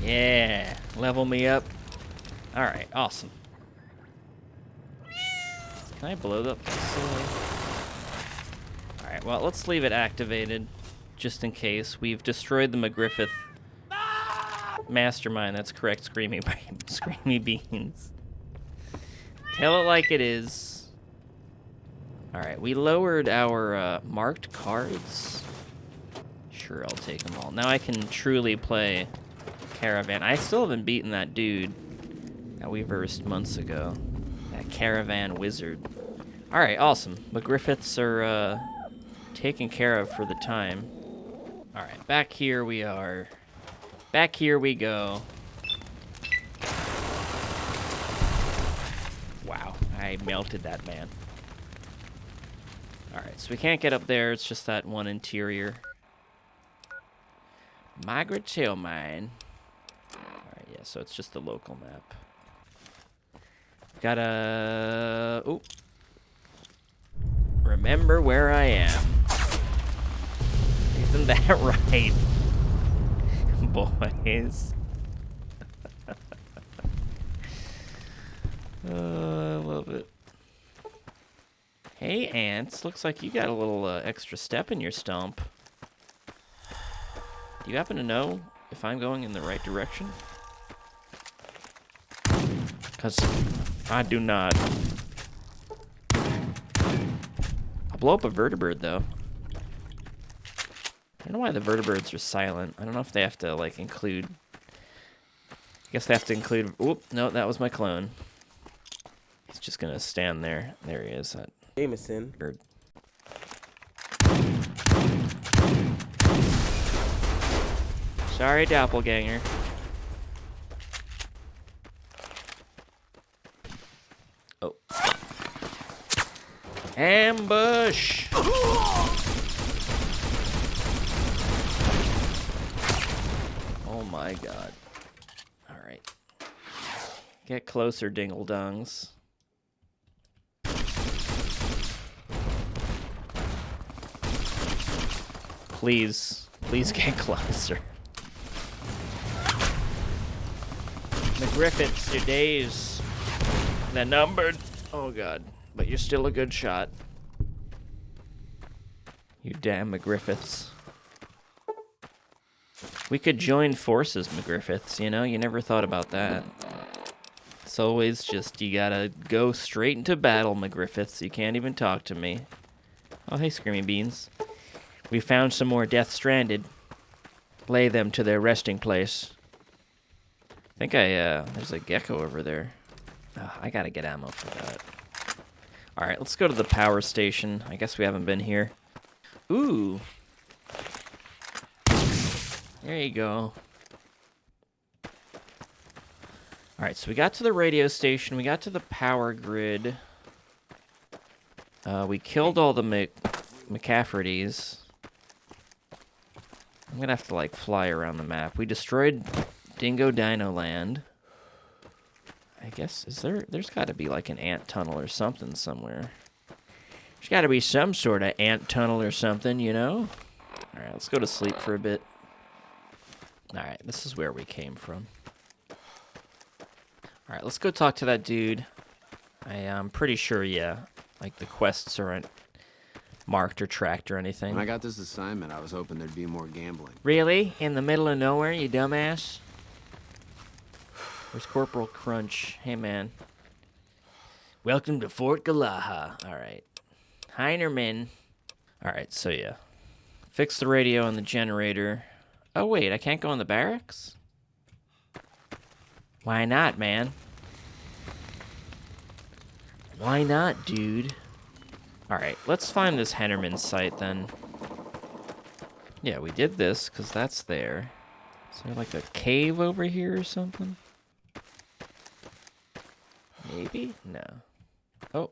Yeah, level me up. Alright, awesome. Can I blow up this? Alright, well, let's leave it activated, just in case. We've destroyed the McGriffith mastermind. That's correct, Screamie Beans. Tell it like it is. Alright, we lowered our marked cards. Sure, I'll take them all. Now I can truly play Caravan. I still haven't beaten that dude that we versed months ago. That Caravan wizard. Alright, awesome. McGriffiths are taken care of for the time. Alright, back here we are. Back here we go. Wow, I melted that man. Alright, so we can't get up there. It's just that one interior. Migrate Tail Mine. Alright, yeah, so it's just the local map. Gotta... Oh. Remember where I am. Isn't that right? Boys. I love it. Hey, Ants. Looks like you got a little extra step in your stomp. Do you happen to know if I'm going in the right direction? Because I do not. I'll blow up a vertibird, though. I don't know why the vertibirds are silent. I don't know if they have to, like, include... I guess they have to include... Oop, no, that was my clone. He's just gonna stand there. There he is. That Jameson. bird. Sorry, Doppelganger. Oh. Ambush! Oh my god. Alright. Get closer, dingle-dongs. Please. Please get closer. McGriffiths, your days. They're numbered. Oh god. But you're still a good shot. You damn McGriffiths. We could join forces, McGriffiths, you know? You never thought about that. It's always just, you gotta go straight into battle, McGriffiths. You can't even talk to me. Oh, hey, Screamie Beans. We found some more Death Stranded. Lay them to their resting place. I think there's a gecko over there. Oh, I gotta get ammo for that. Alright, let's go to the power station. I guess we haven't been here. Ooh. There you go. Alright, so we got to the radio station. We got to the power grid. We killed all the McCaffertys. I'm gonna have to, like, fly around the map. We destroyed Dingo Dino Land. I guess, there's gotta be, like, an ant tunnel or something somewhere. There's gotta be some sort of ant tunnel or something, you know? Alright, let's go to sleep for a bit. Alright, this is where we came from. Alright, let's go talk to that dude. I'm pretty sure, yeah, like, the quests aren't marked or tracked or anything. When I got this assignment, I was hoping there'd be more gambling. Really? In the middle of nowhere, you dumbass? Where's Corporal Crunch? Hey, man. Welcome to Fort Galaha. Alright. Heinermann. Alright, so yeah. Fix the radio and the generator. Oh, wait, I can't go in the barracks? Why not, man? Why not, dude? Alright, let's find this Heinermann site, then. Yeah, we did this, because that's there. Is there, like, a cave over here or something? Maybe? No. Oh.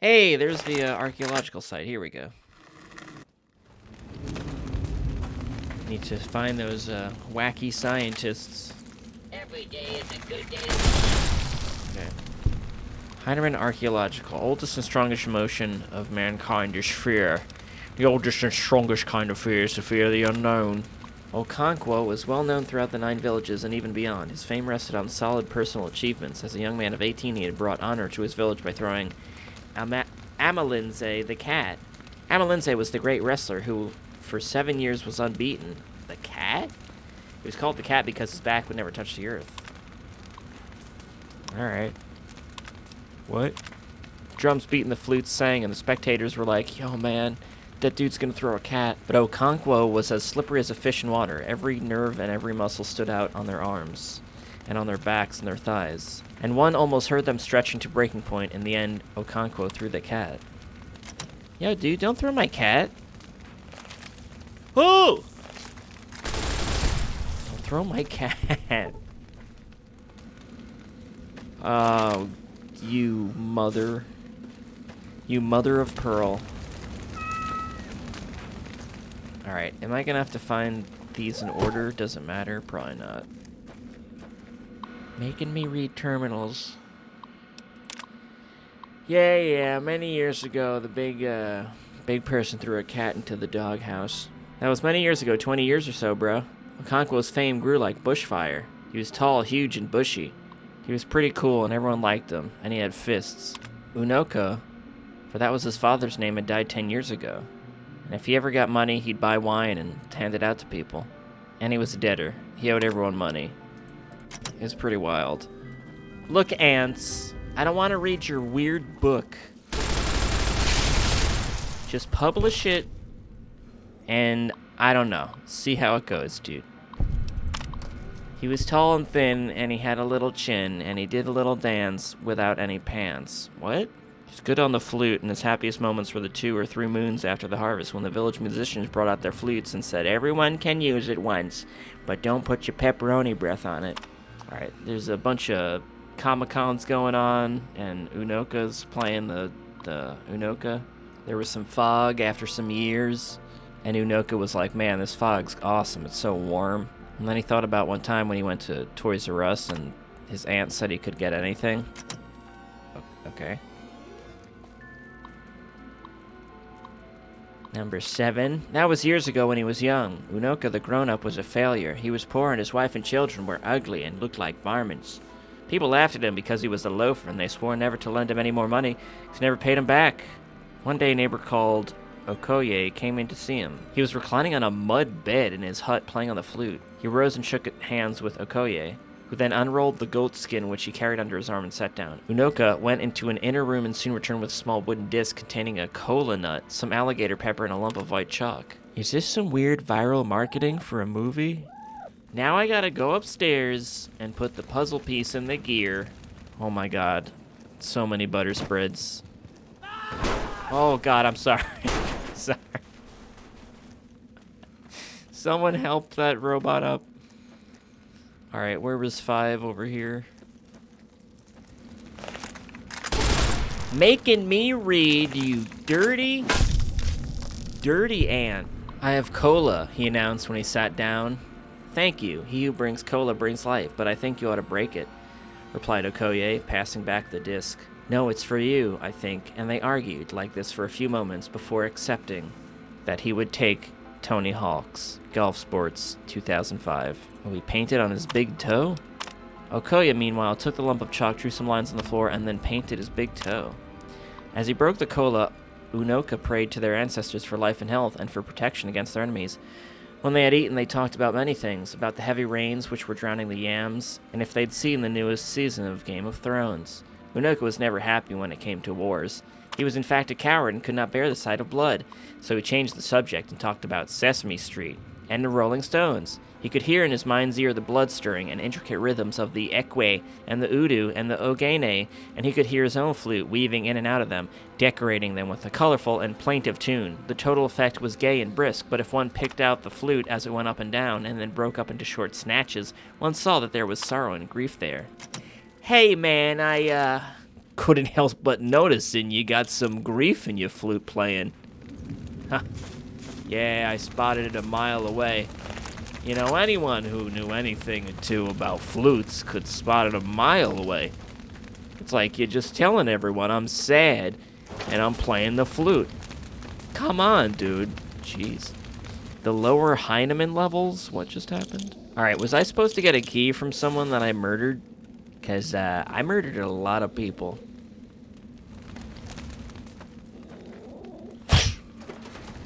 Hey, there's the archaeological site. Here we go. Need to find those wacky scientists. Every day is a good day. Okay. Heinermann Archaeological. Oldest and strongest emotion of mankind is fear. The oldest and strongest kind of fear is the fear of the unknown. Okonkwo was well known throughout the 9 villages and even beyond. His fame rested on solid personal achievements. As a young man of 18, he had brought honor to his village by throwing Amalinze the cat. Amalinze was the great wrestler who, for 7 years, was unbeaten. The cat? He was called the cat because his back would never touch the earth. Alright. What? Drums beating, the flutes sang, and the spectators were like, yo, man, that dude's gonna throw a cat. But Okonkwo was as slippery as a fish in water. Every nerve and every muscle stood out on their arms, and on their backs and their thighs. And one almost heard them stretching to breaking point. In the end, Okonkwo threw the cat. Yo, dude, don't throw my cat. Oh! Don't throw my cat. Oh, you mother. You mother of pearl. Alright, am I gonna have to find these in order? Doesn't matter, probably not. Making me read terminals. Yeah, many years ago, the big person threw a cat into the doghouse. That was many years ago, 20 years or so, bro. Okonkwo's fame grew like bushfire. He was tall, huge, and bushy. He was pretty cool, and everyone liked him, and he had fists. Unoka, for that was his father's name, had died 10 years ago. And if he ever got money, he'd buy wine and hand it out to people. And he was a debtor. He owed everyone money. It was pretty wild. Look, ants, I don't want to read your weird book. Just publish it, and I don't know. See how it goes, dude. He was tall and thin, and he had a little chin, and he did a little dance without any pants. What? He's good on the flute, and his happiest moments were the 2 or 3 moons after the harvest, when the village musicians brought out their flutes and said, everyone can use it once, but don't put your pepperoni breath on it. Alright, there's a bunch of Comic-Cons going on, and Unoka's playing the Unoka. There was some fog after some years, and Unoka was like, man, this fog's awesome, it's so warm. And then he thought about one time when he went to Toys R Us, and his aunt said he could get anything. Okay. Number 7. That was years ago when he was young. Unoka the grown-up was a failure. He was poor and his wife and children were ugly and looked like varmints. People laughed at him because he was a loafer, and they swore never to lend him any more money because he never paid him back. One day a neighbor called Okoye came in to see him. He was reclining on a mud bed in his hut playing on the flute. He rose and shook hands with Okoye, who then unrolled the goat skin which he carried under his arm and sat down. Unoka went into an inner room and soon returned with a small wooden disc containing a cola nut, some alligator pepper, and a lump of white chalk. Is this some weird viral marketing for a movie? Now I gotta go upstairs and put the puzzle piece in the gear. Oh my god. So many butter spreads. Oh god, I'm sorry. Sorry. Someone help that robot up. Alright, where was 5 over here? Making me read, you dirty ant. I have cola, he announced when he sat down. Thank you. He who brings cola brings life, but I think you ought to break it, replied Okoye, passing back the disc. No, it's for you, I think, and they argued like this for a few moments before accepting that he would take Tony Hawk's Golf Sports 2005. Oh, he painted on his big toe? Okoye, meanwhile, took the lump of chalk, drew some lines on the floor, and then painted his big toe. As he broke the cola, Unoka prayed to their ancestors for life and health and for protection against their enemies. When they had eaten, they talked about many things, about the heavy rains which were drowning the yams, and if they'd seen the newest season of Game of Thrones. Unoka was never happy when it came to wars. He was in fact a coward and could not bear the sight of blood, so he changed the subject and talked about Sesame Street and the Rolling Stones. He could hear in his mind's ear the blood-stirring and intricate rhythms of the ekwe and the udu and the ogene, and he could hear his own flute weaving in and out of them, decorating them with a colorful and plaintive tune. The total effect was gay and brisk, but if one picked out the flute as it went up and down and then broke up into short snatches, one saw that there was sorrow and grief there. Hey man, I couldn't help but noticing you got some grief in your flute playing. Huh. Yeah, I spotted it a mile away. You know, anyone who knew anything or two about flutes could spot it a mile away. It's like you're just telling everyone I'm sad and I'm playing the flute. Come on, dude. Jeez. The lower Heinermann levels? What just happened? Alright, was I supposed to get a key from someone that I murdered? Because I murdered a lot of people.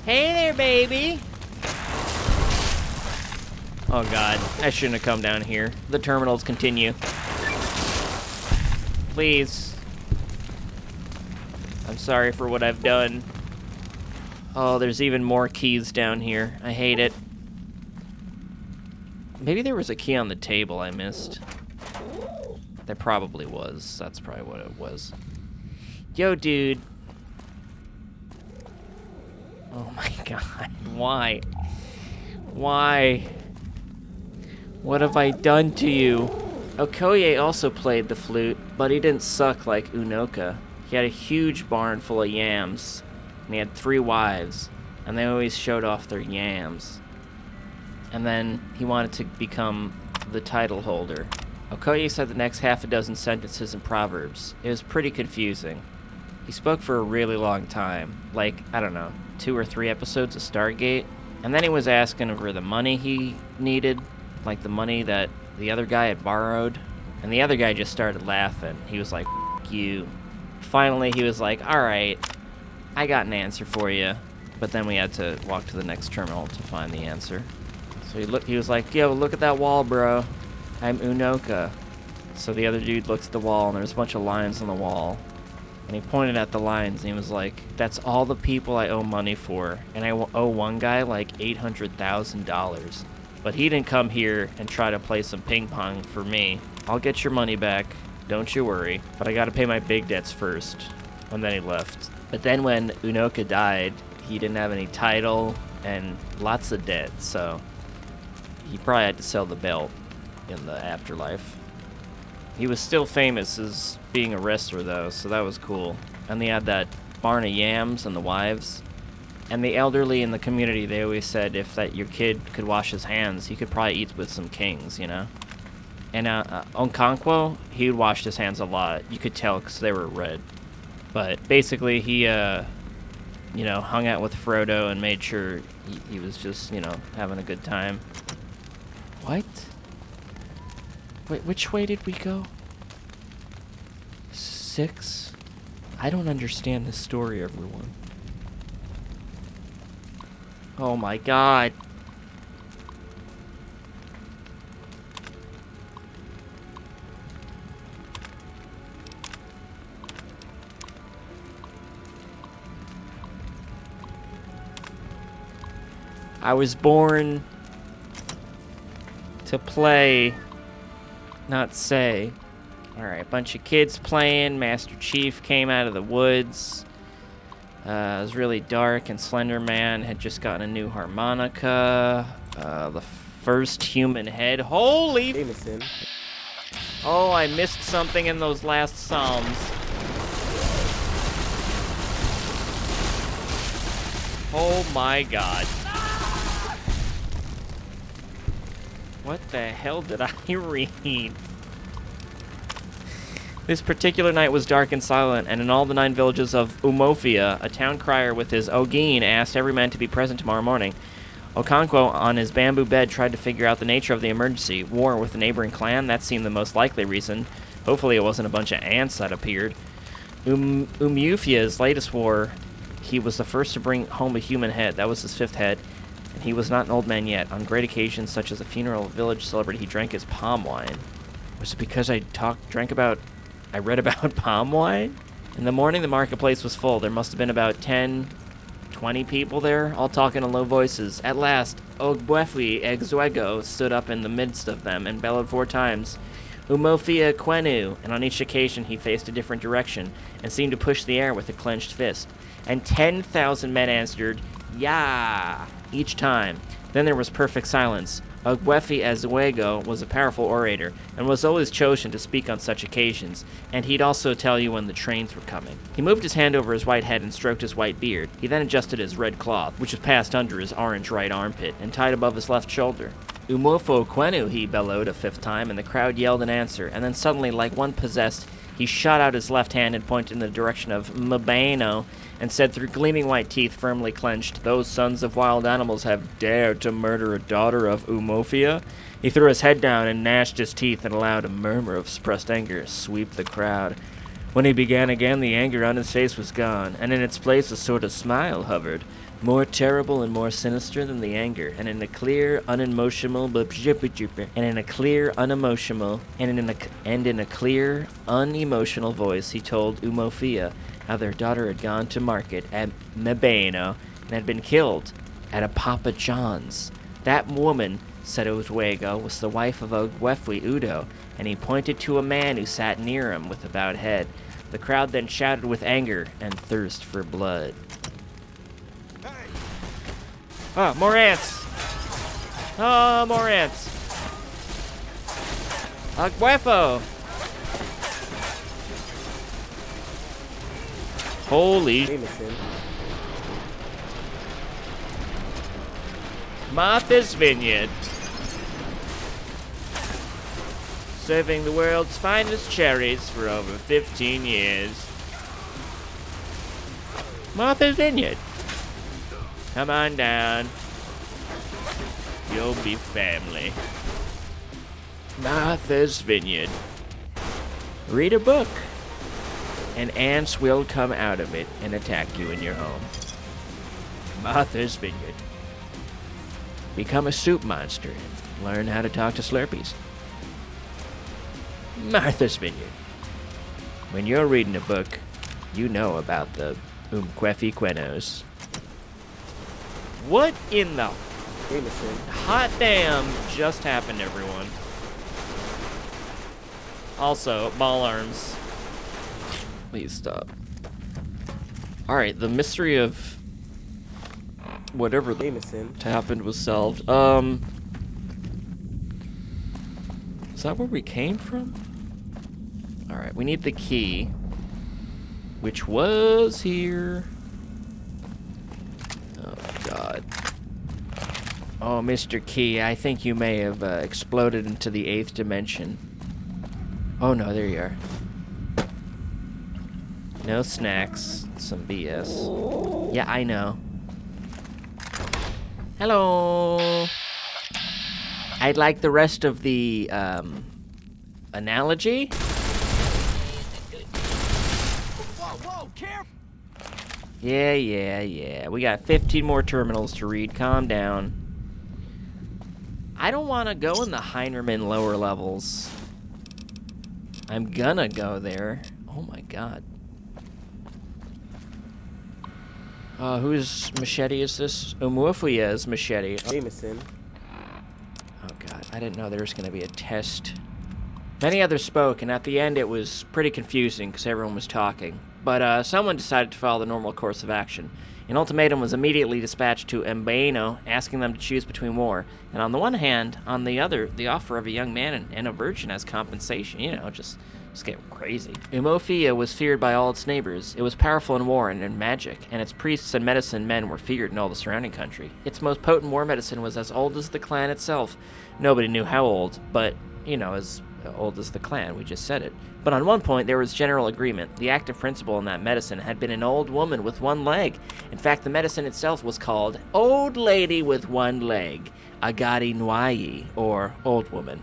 Hey there, baby! Oh god, I shouldn't have come down here. The terminals continue. Please. I'm sorry for what I've done. Oh, there's even more keys down here. I hate it. Maybe there was a key on the table I missed. There probably was. That's probably what it was. Yo, dude. Oh my god. Why? Why? What have I done to you? Okoye also played the flute, but he didn't suck like Unoka. He had a huge barn full of yams, and he had 3 wives, and they always showed off their yams. And then he wanted to become the title holder. Okoye said the next half a dozen sentences in Proverbs. It was pretty confusing. He spoke for a really long time, like, I don't know, 2 or 3 episodes of Stargate. And then he was asking for the money he needed, like the money that the other guy had borrowed. And the other guy just started laughing. He was like, F you. Finally, he was like, alright, I got an answer for you. But then we had to walk to the next terminal to find the answer. So he was like, yo, look at that wall, bro. I'm Unoka. So the other dude looked at the wall, and there's a bunch of lines on the wall. And he pointed at the lines, and he was like, that's all the people I owe money for. And I owe one guy like $800,000. But he didn't come here and try to play some ping pong for me. I'll get your money back, don't you worry. But I gotta pay my big debts first. And then he left. But then when Unoka died, he didn't have any title and lots of debt, so he probably had to sell the belt in the afterlife. He was still famous as being a wrestler, though, so that was cool. And they had that barn of yams and the wives. And the elderly in the community, they always said if that your kid could wash his hands, he could probably eat with some kings, you know? And Okonkwo, he washed his hands a lot. You could tell because they were red. But basically, he, you know, hung out with Frodo and made sure he was just, you know, having a good time. What? Wait, which way did we go? 6? I don't understand this story, everyone. Oh my god. I was born to play, not say. Alright, bunch of kids playing. Master Chief came out of the woods. It was really dark, and Slender Man had just gotten a new harmonica. The first human head. Holy! Jameson. Oh, I missed something in those last psalms. Oh my god. What the hell did I read? This particular night was dark and silent, and in all the 9 villages of Umofia, a town crier with his Ogeen asked every man to be present tomorrow morning. Okonkwo, on his bamboo bed, tried to figure out the nature of the emergency. War with a neighboring clan? That seemed the most likely reason. Hopefully it wasn't a bunch of ants that appeared. Umufia's latest war, he was the first to bring home a human head. That was his 5th head. And he was not an old man yet. On great occasions, such as a funeral of a village celebrity, he drank his palm wine. Was it because I read about palm wine? In the morning, the marketplace was full. There must have been about 10, 20 people there, all talking in low voices. At last, Ogbuefi Egzuego stood up in the midst of them and bellowed 4 times, Umofia Quenu, and on each occasion he faced a different direction and seemed to push the air with a clenched fist. And 10,000 men answered, Yah! Each time. Then there was perfect silence. Ogbuefi Egzuego was a powerful orator, and was always chosen to speak on such occasions, and he'd also tell you when the trains were coming. He moved his hand over his white head and stroked his white beard. He then adjusted his red cloth, which was passed under his orange right armpit, and tied above his left shoulder. Umofo Quenu, he bellowed a 5th time, and the crowd yelled in answer, and then suddenly, like one possessed, He shot out his left hand and pointed in the direction of Mabano and said through gleaming white teeth firmly clenched, "Those sons of wild animals have dared to murder a daughter of Umofia?" He threw his head down and gnashed his teeth and allowed a murmur of suppressed anger sweep the crowd. When he began again, the anger on his face was gone, and in its place a sort of smile hovered, more terrible and more sinister than the anger, and in a clear, unemotional, voice, he told Umofia how their daughter had gone to market at Mabano and had been killed at a Papa John's. That woman, said Oswego, was the wife of Ogwefwi Udo, and he pointed to a man who sat near him with a bowed head. The crowd then shouted with anger and thirst for blood. Oh, more ants! Oh, more ants! Ogwefo! Holy... Martha's Vineyard. Serving the world's finest cherries for over 15 years. Martha's Vineyard. Come on down. You'll be family. Martha's Vineyard. Read a book, and ants will come out of it and attack you in your home. Martha's Vineyard. Become a soup monster and learn how to talk to Slurpees. Martha's Vineyard. When you're reading a book, you know about the Umquefiquenos. What in the hot damn just happened, everyone? Also, ball arms. Please stop. Alright, the mystery of whatever happened was solved. Is that where we came from? Alright, we need the key, which was here. Oh, God. Oh, Mr. Key, I think you may have exploded into the 8th dimension. Oh, no, there you are. No snacks. Some BS. Yeah, I know. Hello. I'd like the rest of the, analogy. Whoa, careful! Yeah. We got 15 more terminals to read. Calm down. I don't want to go in the Heinermann lower levels. I'm gonna go there. Oh my God. Whose machete is this? Umuafuya's machete. Jameson. Oh God, I didn't know there was going to be a test. Many others spoke, and at the end it was pretty confusing because everyone was talking. But someone decided to follow the normal course of action. An ultimatum was immediately dispatched to Mbaino, asking them to choose between war, and on the one hand, on the other, the offer of a young man and a virgin as compensation. You know, just get crazy. Umofia was feared by all its neighbors. It was powerful in war and in magic, and its priests and medicine men were feared in all the surrounding country. Its most potent war medicine was as old as the clan itself. Nobody knew how old, but, you know, as old as the clan, we just said it. But on one point, there was general agreement. The active principle in that medicine had been an old woman with one leg. In fact, the medicine itself was called Old Lady with One Leg, Agadi Nwai, or Old Woman.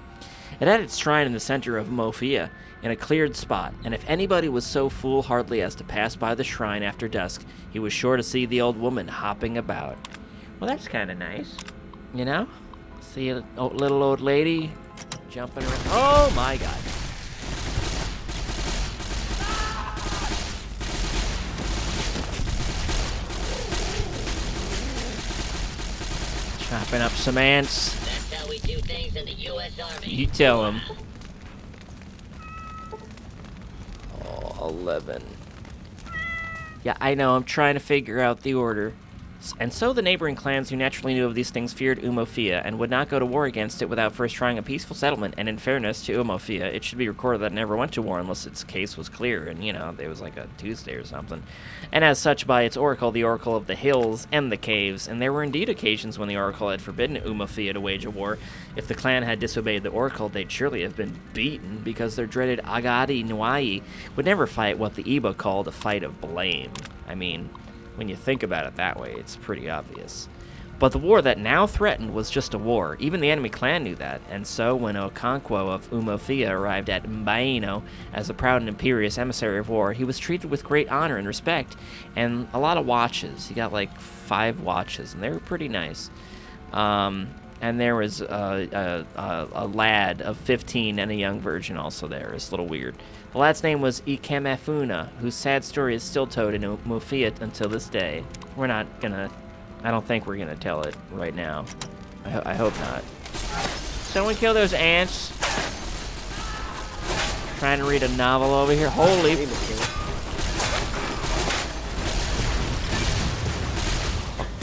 It had its shrine in the center of Mofia, in a cleared spot, and if anybody was so foolhardy as to pass by the shrine after dusk, he was sure to see the old woman hopping about. Well, that's kind of nice, you know? See a little old lady jumping around. Oh my God. Chopping up some ants. That's how we do things in the U.S. Army. You tell him. 11. Yeah, I know, I'm trying to figure out the order. And so the neighboring clans who naturally knew of these things feared Umofia and would not go to war against it without first trying a peaceful settlement. And in fairness to Umofia, it should be recorded that it never went to war unless its case was clear and, you know, there was like a Tuesday or something. And as such, by its oracle, the oracle of the hills and the caves, and there were indeed occasions when the oracle had forbidden Umofia to wage a war. If the clan had disobeyed the oracle, they'd surely have been beaten because their dreaded Agadi Nwai would never fight what the Iba called a fight of blame. I mean, when you think about it that way, it's pretty obvious. But the war that now threatened was just a war. Even the enemy clan knew that. And so when Okonkwo of Umofia arrived at Mbaino as a proud and imperious emissary of war, he was treated with great honor and respect and a lot of watches. He got like 5 watches, and they were pretty nice. And there was a lad of 15 and a young virgin also there. It's a little weird. The lad's name was Ikemefuna, whose sad story is still told in Umofia until this day. We're not gonna... I don't think we're gonna tell it right now. I hope not. Someone kill those ants. Trying to read a novel over here. Holy...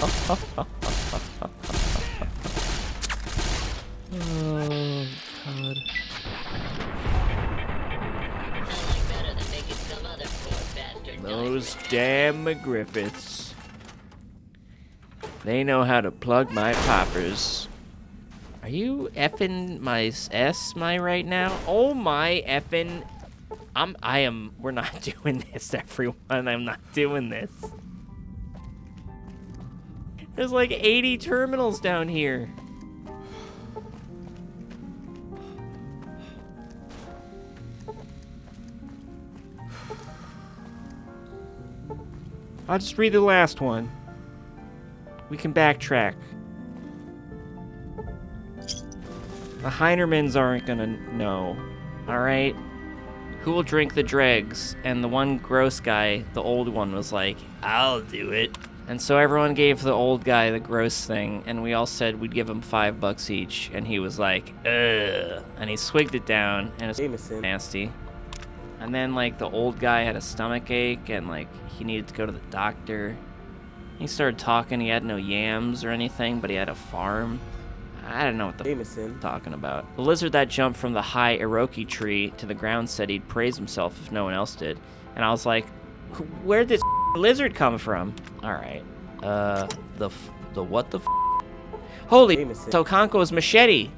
Oh, God. Those damn McGriffiths. They know how to plug my poppers. Are you effing my my right now? Oh my effing... we're not doing this, everyone. I'm not doing this. There's like 80 terminals down here. I'll just read the last one. We can backtrack. The Heinermanns aren't gonna know. Alright? Who will drink the dregs? And the one gross guy, the old one, was like, I'll do it. And so everyone gave the old guy the gross thing, and we all said we'd give him $5 each, and he was like, ugh. And he swigged it down, and it was nasty. And then, like, the old guy had a stomach ache, and, like, he needed to go to the doctor. He started talking. He had no yams or anything, but he had a farm. I don't know what the f*** he's talking about. The lizard that jumped from the high Iroki tree to the ground said he'd praise himself if no one else did. And I was like, where'd this lizard come from? Alright. The what the f***? Holy Tokonko's machete!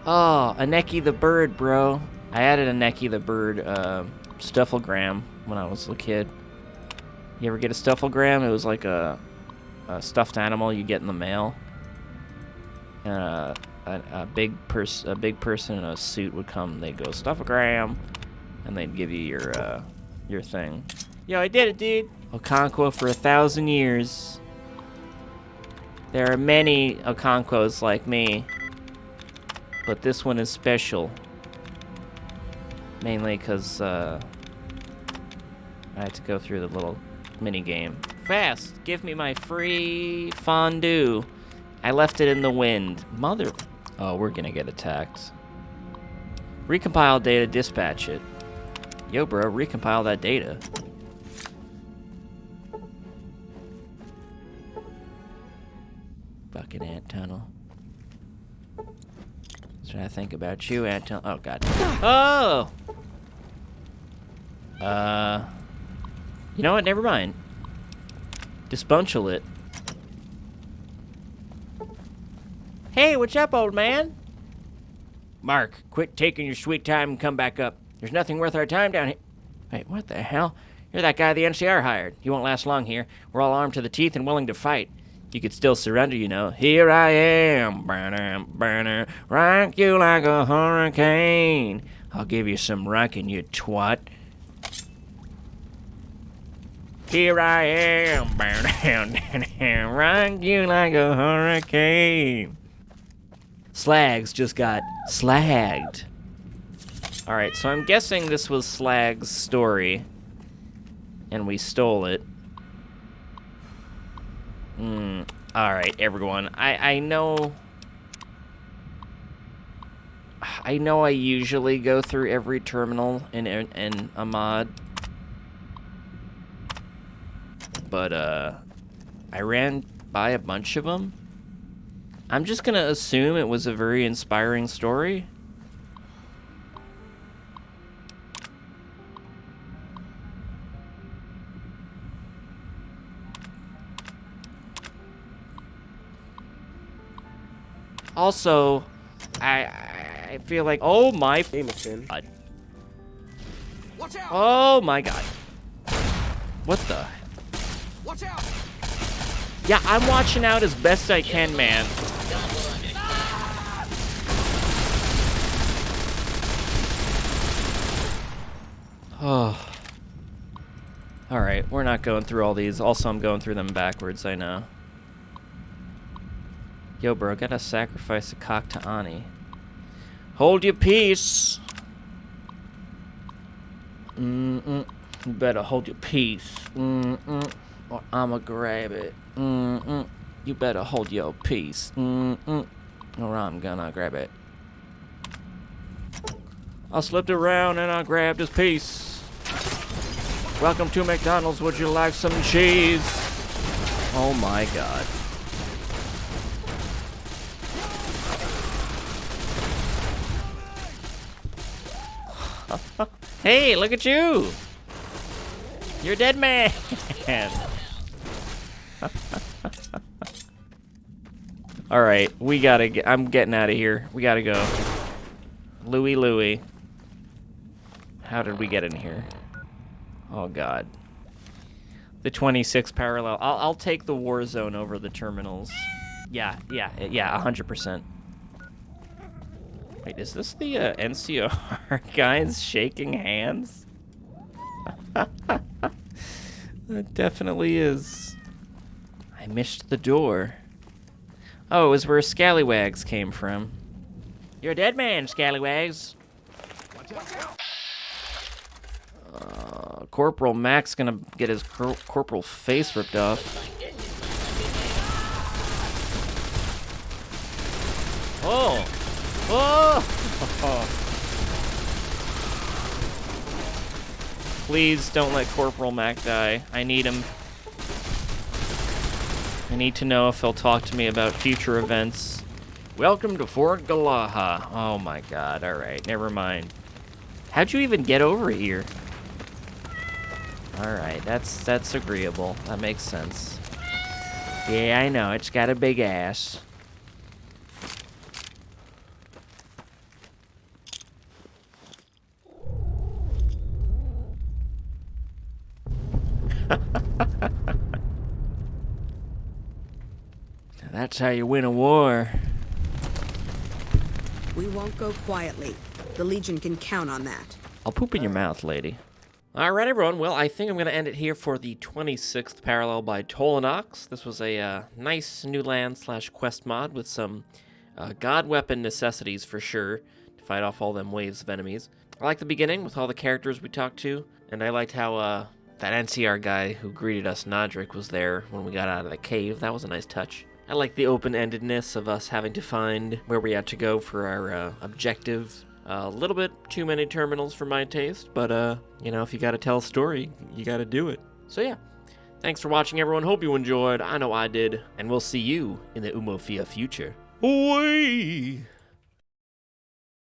Oh, Aneki the bird, bro. I added a Aneki the bird, stufflegram when I was a kid. You ever get a stufflegram? It was like a stuffed animal you get in the mail. And a big person in a suit would come. They'd go stufflegram, and they'd give you your thing. Yo, I did it, dude. Okonkwo for 1,000 years. There are many Okonkwos like me, but this one is special. Mainly because I had to go through the little mini game. Fast! Give me my free fondue. I left it in the wind. Mother... Oh, we're gonna get attacked. Recompile data, dispatch it. Yo, bro, recompile that data. Fucking ant tunnel. That's what I think about you, ant tunnel. Oh, God. Oh! You know what? Never mind. Dispunchal it. Hey, what's up, old man? Mark, quit taking your sweet time and come back up. There's nothing worth our time down here. Wait, what the hell? You're that guy the NCR hired. You won't last long here. We're all armed to the teeth and willing to fight. You could still surrender, you know. Here I am, burner, burner, rock you like a hurricane. I'll give you some rockin', you twat. Here I am, burner, rock you like a hurricane. Slags just got slagged. Alright, so I'm guessing this was Slag's story. And we stole it. Alright, everyone. I know I usually go through every terminal in a mod. But, I ran buy a bunch of them. I'm just gonna assume it was a very inspiring story. Also, I feel like, oh my God. Watch out! Oh my God. What the? Watch out! Yeah, I'm watching out as best I can, man. Oh. Alright, we're not going through all these. Also, I'm going through them backwards, I know. Yo, bro, gotta sacrifice a cock to Ani. Hold your peace. You better hold your peace. Or I'ma grab it. You better hold your peace. Or I'm gonna grab it. I slipped around and I grabbed his piece. Welcome to McDonald's. Would you like some cheese? Oh my God. Hey, look at you! You're a dead man! Alright, we gotta get... I'm getting out of here. We gotta go. Louie. How did we get in here? Oh, God. The 26 parallel. I'll take the war zone over the terminals. Yeah, 100%. Wait, is this the NCR guys shaking hands? It definitely is. I missed the door. Oh, it was where Scallywags came from. You're a dead man, Scallywags. Corporal Mac's gonna get his corporal face ripped off. Oh! Oh! Please don't let Corporal Mac die. I need him. I need to know if he'll talk to me about future events. Welcome to Fort Galaha. Oh my God. Alright, never mind. How'd you even get over here? Alright, that's agreeable. That makes sense. Yeah, I know. It's got a big ass. That's how you win a war. We won't go quietly. The Legion can count on that. I'll poop in your mouth, lady. Alright, everyone. Well, I think I'm going to end it here for the 26th parallel by Tolenox. This was a nice new land / quest mod with some god weapon necessities for sure to fight off all them waves of enemies. I liked the beginning with all the characters we talked to, and I liked how that NCR guy who greeted us, Nodric, was there when we got out of the cave. That was a nice touch. I like the open-endedness of us having to find where we had to go for our objective. A little bit too many terminals for my taste, but, you know, if you gotta tell a story, you gotta do it. So, yeah. Thanks for watching, everyone. Hope you enjoyed. I know I did. And we'll see you in the Umofia future. Away!